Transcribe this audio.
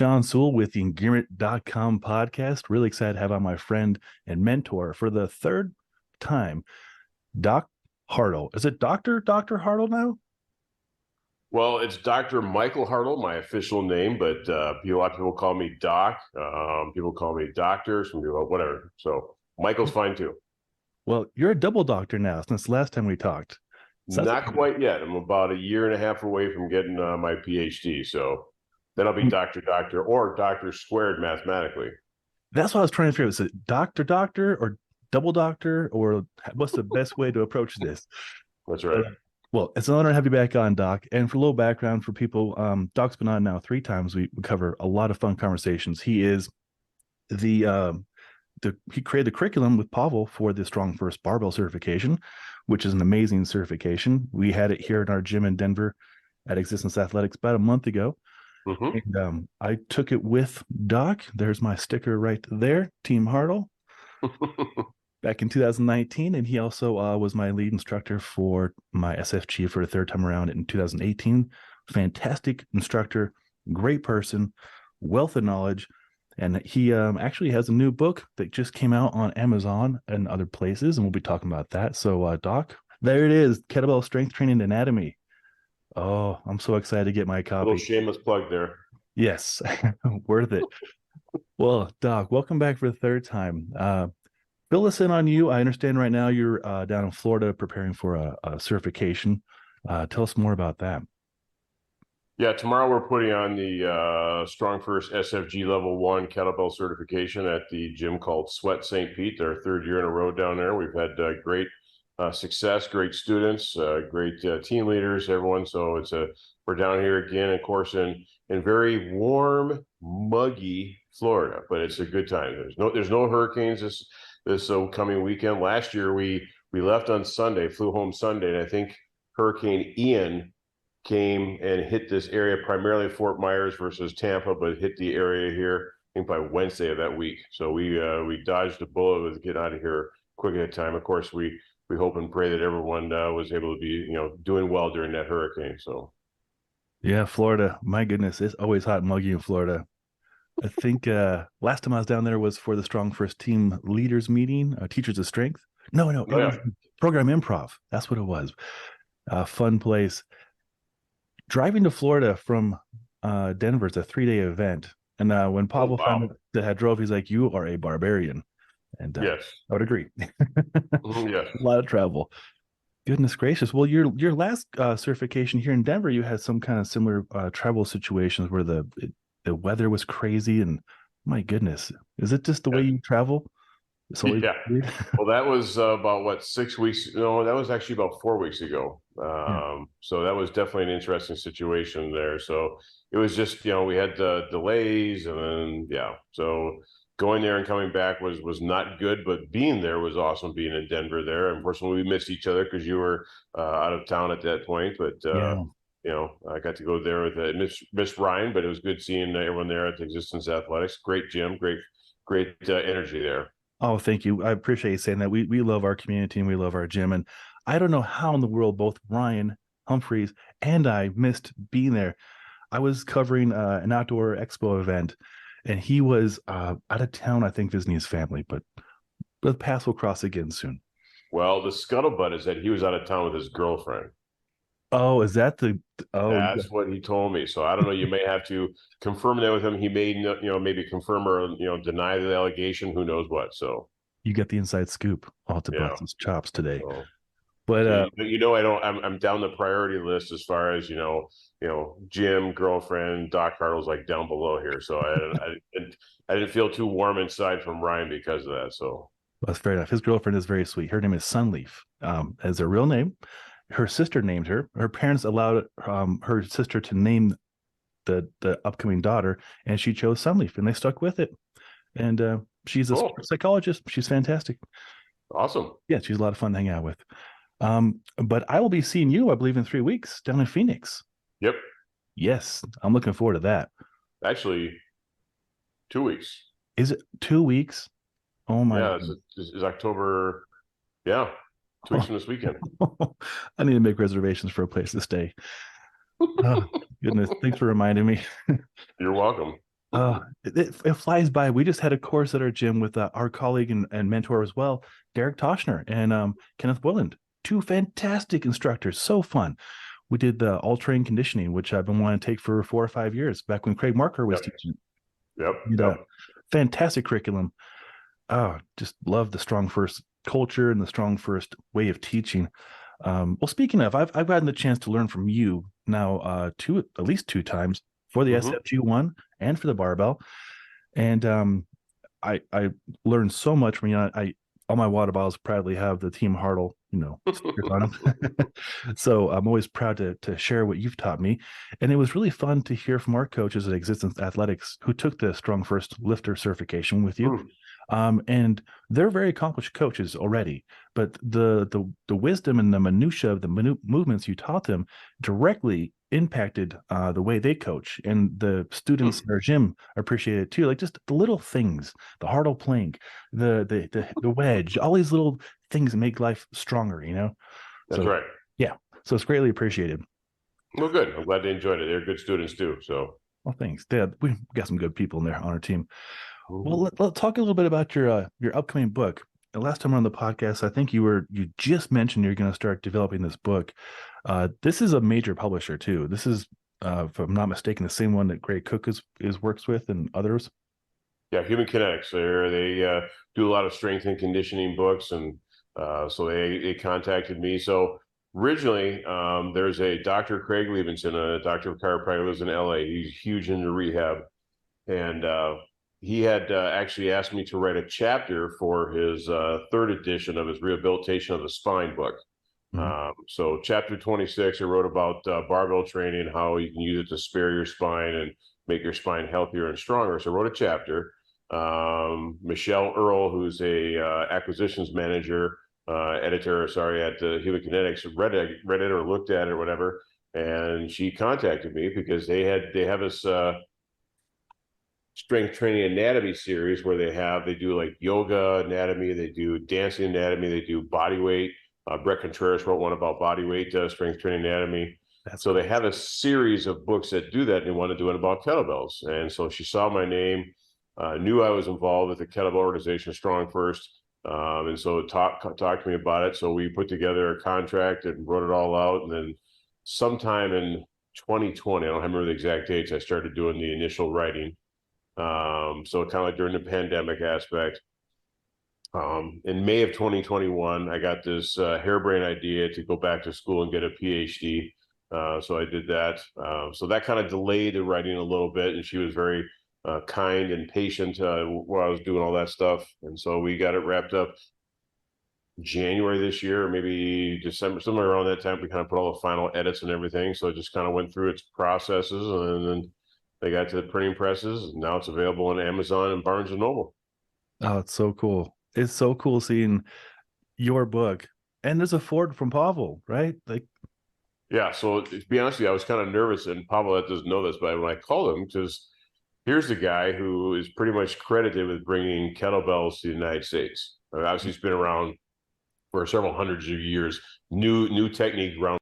Sean Sewell with the Engearment.com podcast. Really excited to have on my friend and mentor for the third time, Doc Hartle. Is it Dr. Hartle now? Well, it's Dr. Michael Hartle, my official name, but a lot of people call me Doc. People call me Doctor, some people, whatever. So Michael's fine too. Well, you're a double doctor now since the last time we talked. Not quite yet. I'm about a year and a half away from getting my PhD. So then I'll be Doctor or Doctor squared mathematically. That's what I was trying to figure out. Is it Doctor or double doctor, or what's the best way to approach this? That's right. Well, it's an honor to have you back on, Doc. And for a little background for people, Doc's been on now 3 times. We cover a lot of fun conversations. He is he created the curriculum with Pavel for the StrongFirst barbell certification, which is an amazing certification. We had it here in our gym in Denver at Existence Athletics about a month ago. Mm-hmm. And I took it with Doc. There's my sticker right there, Team Hartle. Back in 2019, and he also was my lead instructor for my SFG for the third time around in 2018. Fantastic instructor, great person, wealth of knowledge, and he actually has a new book that just came out on Amazon and other places, and we'll be talking about that. So, Doc, there it is, Kettlebell Strength Training Anatomy. Oh, I'm so excited to get my copy. A little shameless plug there. Yes, worth it. Well, Doc, welcome back for the third time. Fill us in on you. I understand right now you're down in Florida preparing for a certification. Tell us more about that. Yeah, tomorrow we're putting on the StrongFirst SFG Level 1 Kettlebell certification at the gym called Sweat St. Pete. Our 3rd year in a row down there. We've had great success, great students, great team leaders, everyone. So we're down here again, of course, in very warm, muggy Florida, but it's a good time. There's no hurricanes this coming weekend. Last year we left on Sunday, flew home Sunday, and I think Hurricane Ian came and hit this area, primarily Fort Myers versus Tampa, but hit the area here I think by Wednesday of that week. So we dodged a bullet with getting out of here quick at a time. Of course, we hope and pray that everyone was able to be doing well during that hurricane. So yeah, Florida, my goodness, it's always hot and muggy in Florida. I think last time I was down there was for the StrongFirst team leaders meeting, Teachers of Strength. No, it was Program Improv. That's what it was. Fun place. Driving to Florida from Denver is a 3-day event. And when Pavel found out that I drove, he's like, "You are a barbarian." And yes, I would agree. Yes. A lot of travel. Goodness gracious. Well, your last certification here in Denver, you had some kind of similar travel situations where the weather was crazy, and my goodness, is it just the way you travel? Yeah. Well, that was about 6 weeks. No, that was actually about 4 weeks ago. So that was definitely an interesting situation there. So it was just, we had delays, and then, so going there and coming back was not good, but being there was awesome, being in Denver there. Unfortunately, we missed each other because you were out of town at that point, but I got to go there with Miss Ryan, but it was good seeing everyone there at the Existence Athletics. Great gym, great energy there. Oh, thank you. I appreciate you saying that. We love our community and we love our gym. And I don't know how in the world both Ryan Humphreys and I missed being there. I was covering an outdoor expo event, and he was out of town, I think, visiting his family, but the paths will cross again soon. Well, the scuttlebutt is that he was out of town with his girlfriend. Oh, is that that's what he told me. So I don't know. You may have to confirm that with him. He may, maybe confirm or, deny the allegation. Who knows what? So you get the inside scoop. I'll have to bust his chops today. So, but I'm down the priority list as far as, Jim, girlfriend, Doc Hartle's like down below here. So I didn't feel too warm inside from Ryan because of that. So that's fair enough. His girlfriend is very sweet. Her name is Sunleaf, as her real name. Her sister named her. Her parents allowed her sister to name the upcoming daughter, and she chose Sunleaf, and they stuck with it. And she's a psychologist. She's fantastic. Awesome. Yeah, she's a lot of fun to hang out with. But I will be seeing you, I believe, in 3 weeks down in Phoenix. Yep. Yes, I'm looking forward to that. Actually, 2 weeks. Is it 2 weeks? Oh my! Yeah, it's October. Yeah. 2 weeks from this weekend. I need to make reservations for a place to stay. Oh, goodness. Thanks for reminding me. You're welcome. It flies by. We just had a course at our gym with our colleague and mentor as well, Derek Toshner and Kenneth Willand, two fantastic instructors. So fun. We did the all train conditioning, which I've been wanting to take for 4 or 5 years, back when Craig Marker was Yep. teaching. Yep. We did a fantastic curriculum. Oh, just love the Strong First culture and the Strong First way of teaching. Well, speaking of, I've gotten the chance to learn from you now at least 2 times for the Mhm. SFG one and for the barbell, and I learned so much from you. I all my water bottles proudly have the Team Hartle, stickers on them. So I'm always proud to share what you've taught me, and it was really fun to hear from our coaches at Existence Athletics who took the Strong First Lifter certification with you. Mm. And they're very accomplished coaches already, but the wisdom and the minutia of the movements you taught them directly impacted the way they coach, and the students in our gym appreciate it too. Like just the little things, the Hartle plank, the wedge, all these little things that make life stronger. That's So right. yeah, so it's greatly appreciated. Well, good. I'm glad they enjoyed it. They're good students too. So. Well, thanks, Dad. We got some good people in there on our team. Well, Mhm. let's talk a little bit about your upcoming book. The last time on the podcast, I think you just mentioned you're going to start developing this book. This is a major publisher too. This is, if I'm not mistaken, the same one that Gray Cook is works with and others. Yeah, Human Kinetics. They do a lot of strength and conditioning books, and so they contacted me. So originally, there's a Dr. Craig Levinson, a doctor of chiropractic, lives in LA. He's huge into rehab, and he had actually asked me to write a chapter for his third edition of his Rehabilitation of the Spine book. Mhm. So chapter 26, I wrote about barbell training, how you can use it to spare your spine and make your spine healthier and stronger. So I wrote a chapter. Michelle Earl, who's a acquisitions manager, editor, sorry, at Human Kinetics, read it or looked at it or whatever, and she contacted me because they have this strength training anatomy series where they do like yoga anatomy, they do dancing anatomy, they do body weight. Brett Contreras wrote one about body weight strength training anatomy. That's So cool. they have a series of books that do that, and they want to do it about kettlebells. And so she saw my name, knew I was involved with the kettlebell organization StrongFirst, and so talked to me about it. So we put together a contract and wrote it all out. And then sometime in 2020, I don't remember the exact dates, I started doing the initial writing. So kind of like during the pandemic aspect. In May of 2021, I got this harebrained idea to go back to school and get a PhD. So I did that. So that kind of delayed the writing a little bit, and she was very kind and patient while I was doing all that stuff. And so we got it wrapped up January this year, or maybe December, somewhere around that time. We kind of put all the final edits and everything. So it just kind of went through its processes, and then they got to the printing presses. And now it's available on Amazon and Barnes and Noble. Oh, it's so cool. It's so cool seeing your book, and there's a Ford from Pavel, right? Like, Yeah, so to be honest with you, I was kind of nervous, and Pavel doesn't know this, but when I called him, because here's the guy who is pretty much credited with bringing kettlebells to the United States. I mean, obviously, he's been around for several hundreds of years. New technique around